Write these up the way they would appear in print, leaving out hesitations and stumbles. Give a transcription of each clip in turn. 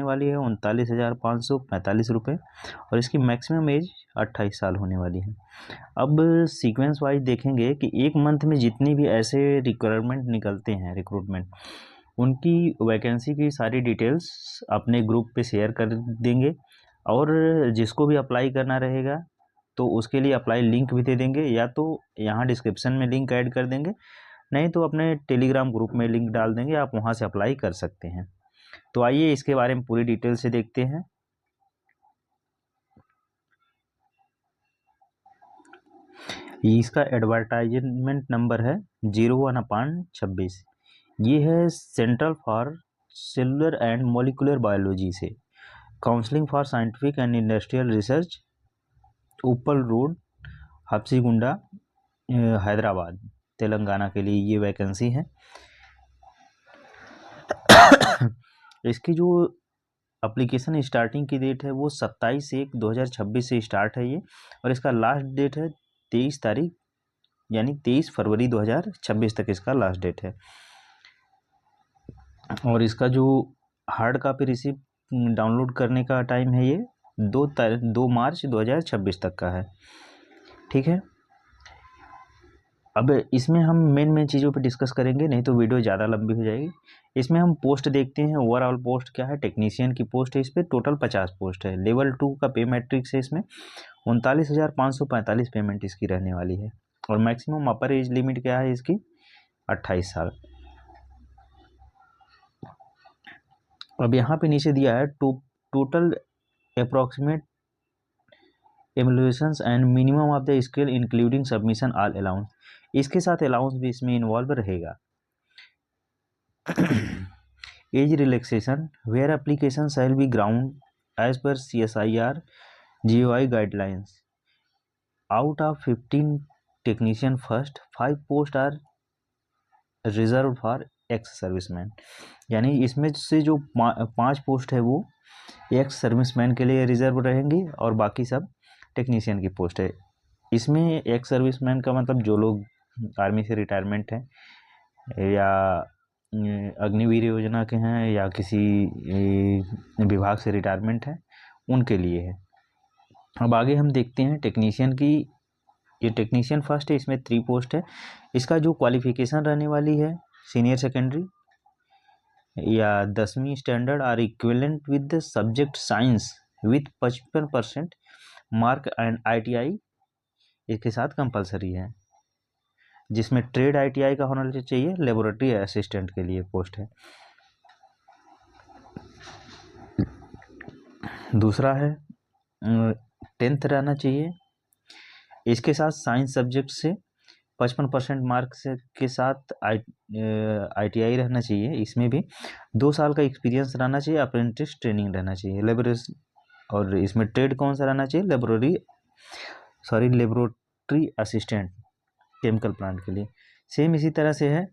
वाली है 39,545 रुपये और इसकी मैक्सिमम एज 28 साल होने वाली है। अब सीक्वेंस वाइज देखेंगे कि एक मंथ में जितनी भी ऐसे रिक्वायरमेंट निकलते हैं रिक्रूटमेंट, उनकी वैकेंसी की सारी डिटेल्स अपने ग्रुप पे शेयर कर देंगे और जिसको भी अप्लाई करना रहेगा तो उसके लिए अप्लाई लिंक भी दे देंगे, या तो यहाँ डिस्क्रिप्शन में लिंक ऐड कर देंगे, नहीं तो अपने टेलीग्राम ग्रुप में लिंक डाल देंगे, आप वहाँ से अप्लाई कर सकते हैं। तो आइए इसके बारे में पूरी डिटेल से देखते हैं। इसका एडवर्टाइजमेंट नंबर है 01/26। ये है central for cellular and molecular biology से, council for scientific and industrial research, Uppal road, Habsiguda, Hyderabad, Telangana के लिए ये वैकेंसी है। इसकी जो एप्लीकेशन स्टार्टिंग की डेट है वो 27/1/2026 से स्टार्ट है ये, और इसका लास्ट डेट है 23 तारीख यानी 23 फरवरी 2026 तक इसका लास्ट डेट है। और इसका जो हार्ड कॉपी रिसिप्ट डाउनलोड करने का टाइम है ये 2 मार्च 2026 तक का है। ठीक है, अब इसमें हम मेन चीज़ों पे डिस्कस करेंगे, नहीं तो वीडियो ज़्यादा लंबी हो जाएगी। इसमें हम पोस्ट देखते हैं, ओवरऑल पोस्ट क्या है, टेक्नीशियन की पोस्ट है, इस पर टोटल 50 पोस्ट है। लेवल 2 का पे मैट्रिक्स है, इसमें 39,545 पेमेंट इसकी रहने वाली है। और मैक्सिमम अपर एज लिमिट क्या है इसकी, 28 साल। अब यहाँ पे नीचे दिया है total approximate evaluations and minimum of the skill including submission all allowance. इसके साथ अलाउंस भी इसमें इन्वॉल्व रहेगा। Age relaxation where application shall be ground as per CSIR GOI guidelines. Out of 15 technician first 5 post are reserved for ex serviceman. यानी इसमें से जो 5 post है वो एक्स सर्विसमैन के लिए रिजर्व रहेंगी और बाकी सब टेक्नीशियन की पोस्ट है। इसमें एक्स सर्विसमैन का मतलब जो लोग आर्मी से रिटायरमेंट हैं या अग्निवीर योजना के हैं या किसी विभाग से रिटायरमेंट है, उनके लिए है। अब आगे हम देखते हैं टेक्नीशियन की। ये टेक्नीशियन फर्स्ट है, इसमें 3 पोस्ट है। इसका जो क्वालिफिकेशन रहने वाली है, सीनियर सेकेंडरी या 10वीं स्टैंडर्ड और equivalent with the subject science with 55% mark and ITI इसके साथ कंपलसरी है, जिसमें ट्रेड ITI का होना चाहिए। लेबोरेटरी असिस्टेंट के लिए पोस्ट है। दूसरा है 10th रहना चाहिए। इसके साथ साइंस सब्जेक्ट से 55% मार्क से के साथ ITI रहना चाहिए। इसमें भी 2 साल का एक्सपीरियंस रहना चाहिए, अप्रेंटिस ट्रेनिंग रहना चाहिए। लेबोरेटरी, और इसमें ट्रेड कौन सा रहना चाहिए, लेबोरेटरी असिस्टेंट केमिकल प्लांट के लिए। सेम इसी तरह से है।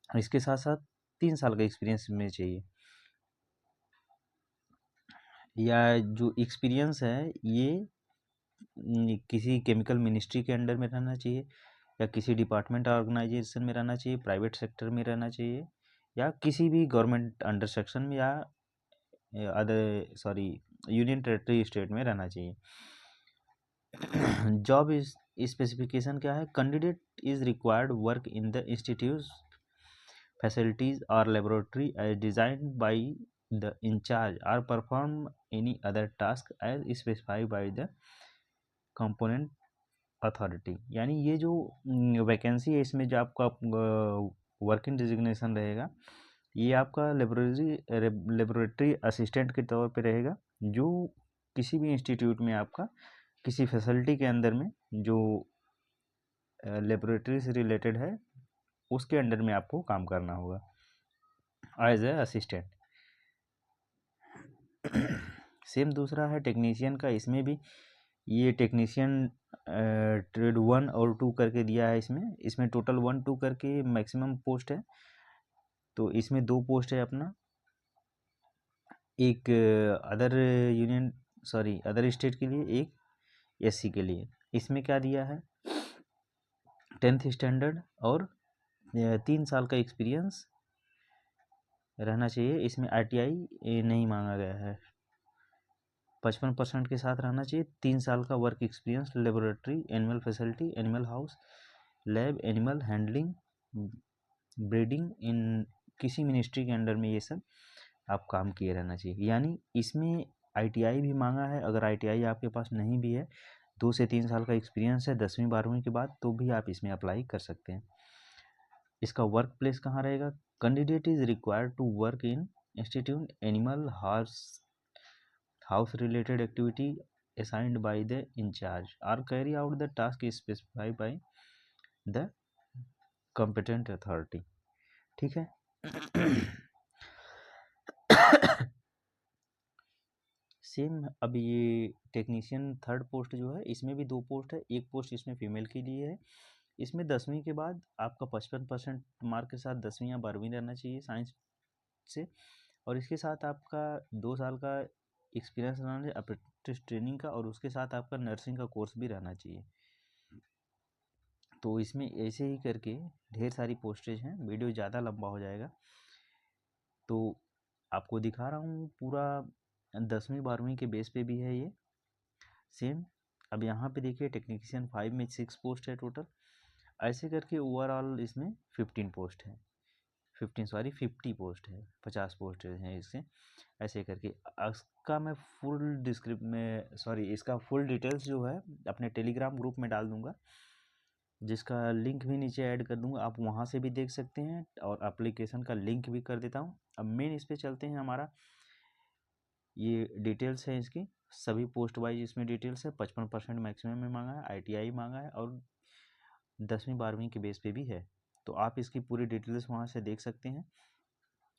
इसके साथ साथ 3 साल का एक्सपीरियंस में चाहिए, या जो एक्सपीरियंस है ये किसी केमिकल मिनिस्ट्री के अंडर में रहना चाहिए, या किसी डिपार्टमेंट ऑर्गेनाइजेशन में रहना चाहिए, प्राइवेट सेक्टर में रहना चाहिए, या किसी भी गवर्नमेंट अंडर सेक्शन में या यूनियन टेरेटरी स्टेट में रहना चाहिए। जॉब इज स्पेसिफिकेशन क्या है, candidate is required work in the institute facilities और laboratory as designed by the in charge और perform any other task as specified by the competent authority. यानी ये जो वैकेंसी है, इसमें जो आपका वर्किंग डिजिग्नेशन रहेगा, ये आपका लेबोरेटरी असिस्टेंट के तौर पे रहेगा, जो किसी भी इंस्टीट्यूट में आपका किसी फैसिलिटी के अंदर में जो लेबोरेटरी से रिलेटेड है उसके अंडर में आपको काम करना होगा एज ए असिस्टेंट। सेम दूसरा है टेक्नीशियन का। इसमें भी ये टेक्नीशियन ट्रेड 1 और 2 करके दिया है। इसमें टोटल 1, 2 करके मैक्सिमम पोस्ट है। तो इसमें 2 पोस्ट है अपना, एक अदर स्टेट के लिए, एक SC के लिए। इसमें क्या दिया है, 10th स्टैंडर्ड और 3 साल का एक्सपीरियंस रहना चाहिए। इसमें ITI नहीं मांगा गया है। 55% के साथ रहना चाहिए। 3 साल का work experience, laboratory, animal facility, animal house, lab, animal handling, breeding इन किसी मिनिस्ट्री के अंडर में ये सब आप काम किए रहना चाहिए। यानी इसमें ITI भी मांगा है। अगर ITI आपके पास नहीं भी है, 2 से 3 साल का एक्सपीरियंस है 10वीं 12वीं के बाद, तो भी आप इसमें अप्लाई कर सकते हैं। इसका वर्क प्लेस कहाँ रहेगा? Candidate is required to work in institute animal house related activity assigned by the in charge or carry out the task specified by the competent authority। ठीक है। सेम अब ये टेक्नीशियन थर्ड पोस्ट जो है, इसमें भी 2 पोस्ट है। एक पोस्ट इसमें फीमेल के लिए है। इसमें 10वीं के बाद आपका 55% मार्क के साथ 10वीं या 12वीं रहना चाहिए साइंस से, और इसके साथ आपका 2 साल का एक्सपीरियंस रहना चाहिए अप्रेंटिस ट्रेनिंग का, और उसके साथ आपका नर्सिंग का कोर्स भी रहना चाहिए। तो इसमें ऐसे ही करके ढेर सारी पोस्टेज हैं। वीडियो ज़्यादा लंबा हो जाएगा, तो आपको दिखा रहा हूँ पूरा 10वीं 12वीं के बेस पे भी है ये सेम। अब यहाँ पे देखिए टेक्नीशियन 5 में 6 पोस्ट है टोटल। ऐसे करके ओवरऑल इसमें 15 पोस्ट है, 50 पोस्ट है, 50 पोस्ट हैं इससे। ऐसे करके इसका मैं इसका फुल डिटेल्स जो है अपने टेलीग्राम ग्रुप में डाल दूंगा, जिसका लिंक भी नीचे ऐड कर दूंगा, आप वहाँ से भी देख सकते हैं, और एप्लीकेशन का लिंक भी कर देता हूँ। अब मेन इस पे चलते हैं। हमारा ये डिटेल्स है इसकी, सभी पोस्ट वाइज इसमें डिटेल्स है। 55% मैक्सिमम में मांगा है, ITI मांगा है, और 10वीं 12वीं के बेस पे भी है। तो आप इसकी पूरी डिटेल्स वहाँ से देख सकते हैं।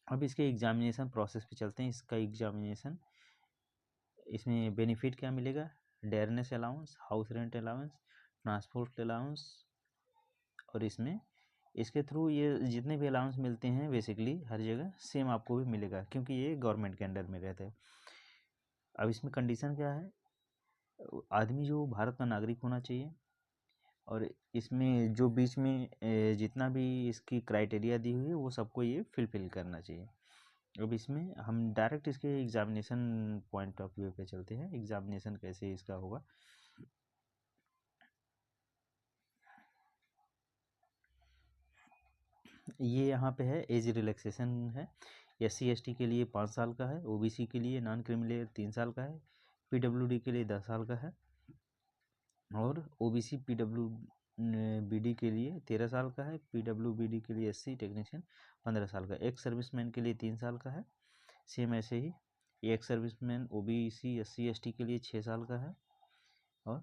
अब इसके एग्जामिनेशन प्रोसेस पे चलते हैं। इसका एग्जामिनेशन, इसमें बेनिफिट क्या मिलेगा? Dearness allowance, house rent allowance, transport allowance, और इसमें इसके थ्रू ये जितने भी अलाउंस मिलते हैं बेसिकली हर जगह सेम आपको भी मिलेगा, क्योंकि ये गवर्नमेंट के अंडर में रहते हैं। अब इसमें कंडीशन क्या है? आदमी जो भारत का नागरिक होना चाहिए, और इसमें जो बीच में जितना भी इसकी क्राइटेरिया दी हुई है वो सबको ये फिल करना चाहिए। अब इसमें हम डायरेक्ट इसके एग्जामिनेशन पॉइंट ऑफ व्यू पे चलते हैं। एग्जामिनेशन कैसे इसका होगा? ये यहाँ पे है एज रिलैक्सेशन है। SC ST के लिए 5 साल का है, OBC के लिए नॉन क्रिमिनल 3 साल का है, PWD के लिए 10 साल का है, और OBC PWBD के लिए 13 साल का है, PWBD के लिए SC टेक्नीशियन 15 साल का, एक्स सर्विसमैन के लिए 3 साल का है। सेम ऐसे ही ex serviceman OBC SC ST के लिए 6 साल का है, और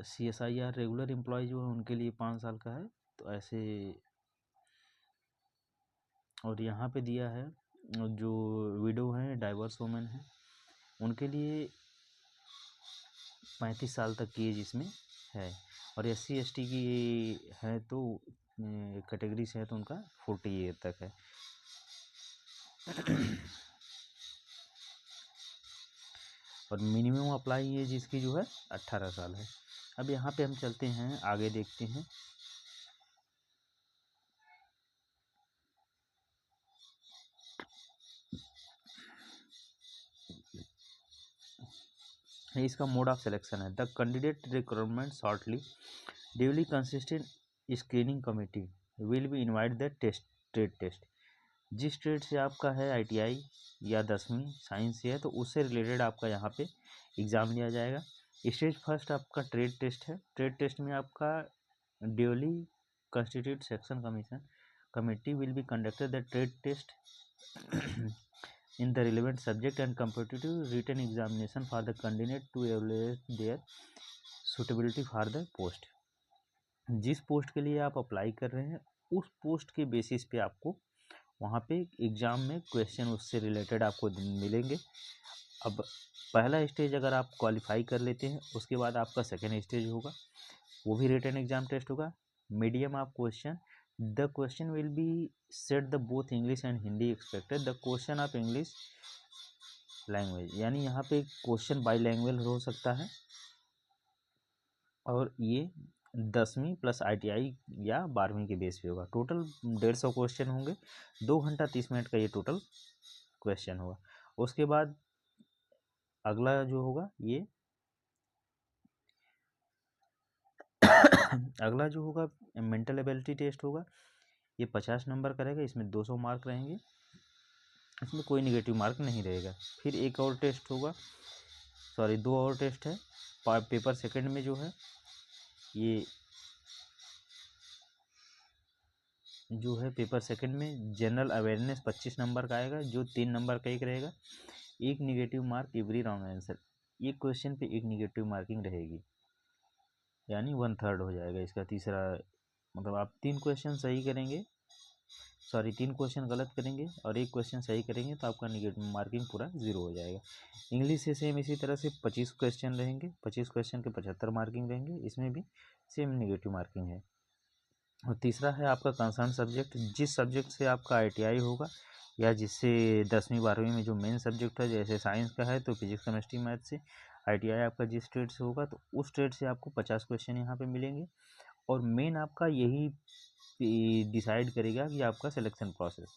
CSIR रेगुलर एम्प्लॉय जो है उनके लिए 5 साल का है। तो ऐसे, और यहाँ पे दिया है जो विडो हैं, डाइवर्स वुमेन हैं, उनके लिए 35 साल तक की एज इसमें है, और SC ST की है तो कैटेगरी से है तो उनका 40 ईयर तक है। और मिनिमम अप्लाई एज इसकी जो है 18 साल है। अब यहाँ पे हम चलते हैं आगे, देखते हैं। इसका मोड ऑफ सिलेक्शन है, the candidate requirement shortly duly consistent screening committee will be invite the trade test. जिस ट्रेड से आपका है ITI या 10वीं साइंस से है तो उससे रिलेटेड आपका यहाँ पे एग्ज़ाम लिया जाएगा। स्टेज फर्स्ट आपका ट्रेड टेस्ट है। ट्रेड टेस्ट में आपका duly constitute section committee will be conducted the trade test in the relevant subject and competitive written examination for the candidate to evaluate their suitability for the post। जिस post के लिए आप apply कर रहे हैं उस पोस्ट के basis पे आपको वहाँ पे एग्ज़ाम में क्वेश्चन उससे रिलेटेड आपको मिलेंगे। अब पहला स्टेज अगर आप क्वालिफाई कर लेते हैं, उसके बाद आपका सेकेंड स्टेज होगा, वो भी रिटन एग्जाम टेस्ट होगा। Medium of question, the question will be set the both English and Hindi expected, the question of English language, यानी यहाँ पे क्वेश्चन बाई लैंग्वेज हो सकता है, और ये 10वीं प्लस ITI या 12वीं के बेस पे होगा। टोटल 150 क्वेश्चन होंगे, 2 घंटा 30 मिनट का ये टोटल क्वेश्चन होगा। उसके बाद अगला जो होगा ये अगला जो होगा मेंटल एबिलिटी टेस्ट होगा। ये 50 नंबर का रहेगा, इसमें 200 मार्क रहेंगे, इसमें कोई नेगेटिव मार्क नहीं रहेगा। फिर एक और टेस्ट होगा, सॉरी 2 और टेस्ट है पेपर सेकंड में जो है, ये जो है पेपर सेकंड में जनरल अवेयरनेस 25 नंबर का आएगा, जो 3 नंबर का एक रहेगा। एक negative mark every wrong answer, एक क्वेश्चन पे एक निगेटिव मार्किंग रहेगी, यानी 1/3 हो जाएगा इसका तीसरा। मतलब आप 3 क्वेश्चन सही करेंगे, सॉरी 3 क्वेश्चन गलत करेंगे और एक क्वेश्चन सही करेंगे तो आपका निगेटिव मार्किंग पूरा 0 हो जाएगा। इंग्लिश से सेम इसी तरह से 25 क्वेश्चन रहेंगे, 25 क्वेश्चन के 75 मार्किंग रहेंगे, इसमें भी सेम निगेटिव मार्किंग है। और तीसरा है आपका कंसर्न सब्जेक्ट, जिस सब्जेक्ट से आपका ITI होगा या जिससे 10वीं 12वीं में जो मेन सब्जेक्ट है, जैसे साइंस का है तो फिजिक्स केमिस्ट्री मैथ से, ITI आपका जिस स्टेट से होगा तो उस स्टेट से आपको 50 क्वेश्चन यहाँ पे मिलेंगे। और मेन आपका यही डिसाइड करेगा कि आपका selection process.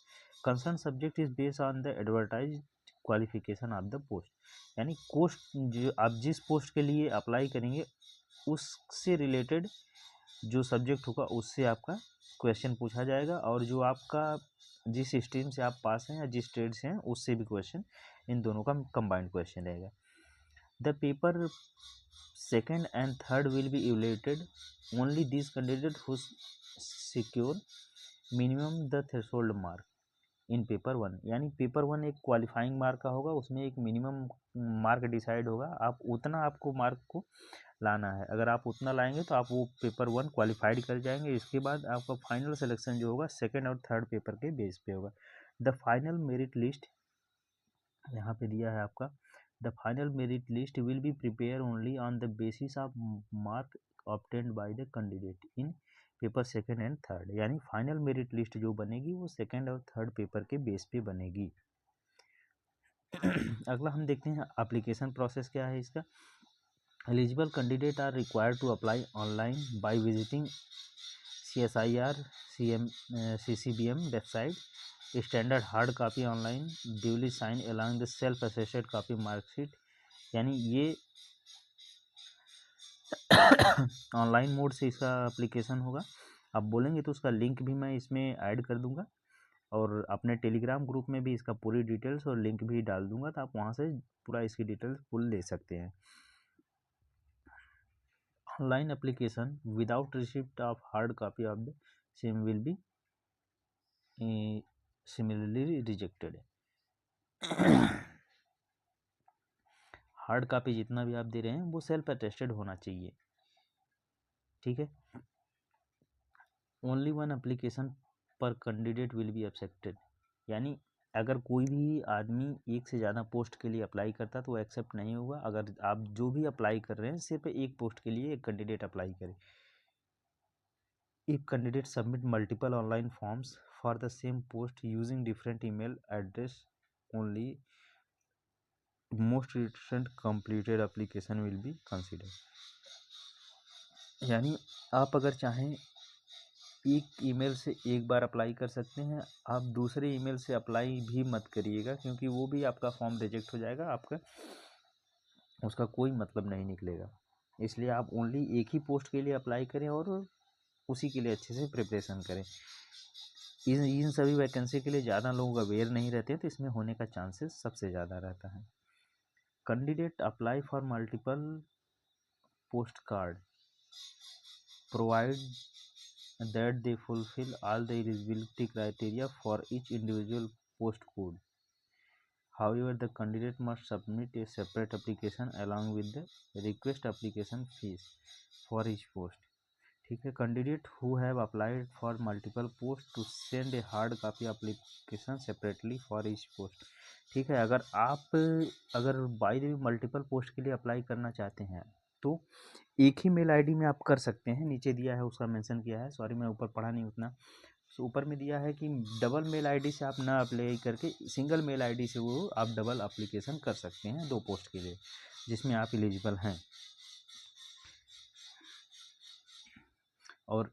Concern subject is based on the advertise qualification of the post, यानी पोस्ट जो आप जिस पोस्ट के लिए अप्लाई करेंगे उससे रिलेटेड जो सब्जेक्ट होगा उससे आपका क्वेश्चन पूछा जाएगा, और जो आपका जिस स्ट्रीम से आप पास हैं या जिस ट्रेड से हैं उससे भी क्वेश्चन, इन दोनों का कंबाइंड क्वेश्चन रहेगा। The paper second and third will be evaluated only this candidate who secure minimum the threshold mark in paper 1, यानी पेपर 1 एक क्वालिफाइंग मार्क का होगा, उसमें एक मिनिमम मार्क डिसाइड होगा, आप उतना आपको मार्क को लाना है। अगर आप उतना लाएंगे तो आप वो पेपर 1 क्वालिफाइड कर जाएंगे। इसके बाद आपका फाइनल सिलेक्शन जो होगा सेकंड और थर्ड पेपर के बेस पे होगा। द फाइनल मेरिट लिस्ट यहाँ पे दिया है आपका, the final merit list will be prepare only on the basis of mark obtained by the candidate in paper second and third, यानी फाइनल मेरिट लिस्ट जो बनेगी वो सेकंड और थर्ड पेपर के बेस पे बनेगी। अगला हम देखते हैं एप्लीकेशन प्रोसेस क्या है इसका। Eligible candidate are required to apply online by visiting CSIR CCBM website, standard hard copy online duly sign along the self assessed copy marksheet, यानी ये ऑनलाइन मोड से इसका एप्लीकेशन होगा। आप बोलेंगे तो उसका लिंक भी मैं इसमें ऐड कर दूंगा, और अपने टेलीग्राम ग्रुप में भी इसका पूरी डिटेल्स और लिंक भी डाल दूंगा, तो आप वहाँ से पूरा इसकी डिटेल्स फुल ले सकते हैं। Online application without receipt of hard copy of the same will be similarly rejected. Hard copy जितना भी आप दे रहे हैं वो सेल्फ अटेस्टेड होना चाहिए, ठीक है। ओनली 1 एप्लीकेशन पर कैंडिडेट विल बी एक्सेप्टेड, यानी अगर कोई भी आदमी एक से ज़्यादा पोस्ट के लिए अप्लाई करता तो वो एक्सेप्ट नहीं होगा। अगर आप जो भी अप्लाई कर रहे हैं सिर्फ एक पोस्ट के लिए एक कैंडिडेट अप्लाई करें। If candidate submit multiple online forms for the same post using different email address only most recent completed application will be consider, यानी आप अगर चाहें एक ईमेल से एक बार अप्लाई कर सकते हैं, आप दूसरे ईमेल से अप्लाई भी मत करिएगा, क्योंकि वो भी आपका फॉर्म रिजेक्ट हो जाएगा, आपका उसका कोई मतलब नहीं निकलेगा। इसलिए आप ओनली एक ही पोस्ट के लिए अप्लाई करें और उसी के लिए अच्छे से प्रिपरेशन करें। इन सभी वैकेंसी के लिए ज़्यादा लोग अवेयर नहीं रहते हैं, तो इसमें होने का चांसेस सबसे ज़्यादा रहता है। Candidate apply for multiple post card provide that they fulfill all the eligibility criteria for each individual post code. However, the candidate must submit a separate application along with the request application fees for each post. ठीक है, candidate who have applied for multiple post to send a hard copy application separately for each post. ठीक है, अगर by the way multiple post के लिए apply करना चाहते हैं तो एक ही मेल आईडी में आप कर सकते हैं। नीचे दिया है उसका मेंशन किया है, सॉरी मैं ऊपर पढ़ा नहीं उतना, तो ऊपर में दिया है कि डबल मेल आईडी से आप ना अप्लाई करके सिंगल मेल आईडी से वो आप डबल एप्लीकेशन कर सकते हैं 2 पोस्ट के लिए जिसमें आप एलिजिबल हैं। और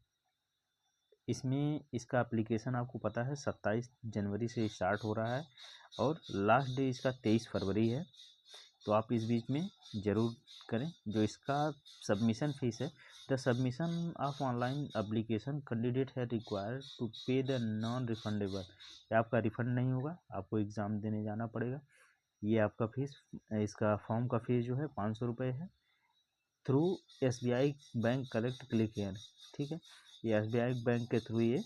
इसमें इसका एप्लीकेशन आपको पता है 27 जनवरी से स्टार्ट हो रहा है और लास्ट डे इसका 23 फरवरी है। तो आप इस बीच में ज़रूर करें। जो इसका सबमिशन फीस है, the submission of online application candidate है रिक्वायर्ड टू पे द नॉन रिफंडेबल। ये आपका रिफंड नहीं होगा, आपको एग्ज़ाम देने जाना पड़ेगा। ये आपका फीस, इसका फॉर्म का फीस जो है 500 रुपये है। Through SBI bank collect click here, ठीक है। ये SBI बैंक के थ्रू ये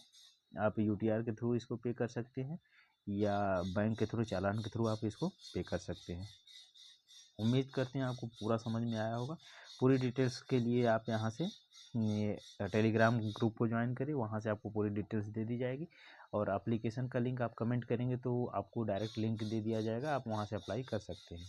आप UTR के थ्रू इसको पे कर सकते हैं या बैंक के थ्रू, चालान के थ्रू आप इसको पे कर सकते हैं। उम्मीद करते हैं आपको पूरा समझ में आया होगा। पूरी डिटेल्स के लिए आप यहाँ से ये टेलीग्राम ग्रुप को ज्वाइन करिए, वहाँ से आपको पूरी डिटेल्स दे दी जाएगी और एप्लीकेशन का लिंक आप कमेंट करेंगे तो आपको डायरेक्ट लिंक दे दिया जाएगा, आप वहाँ से अप्लाई कर सकते हैं।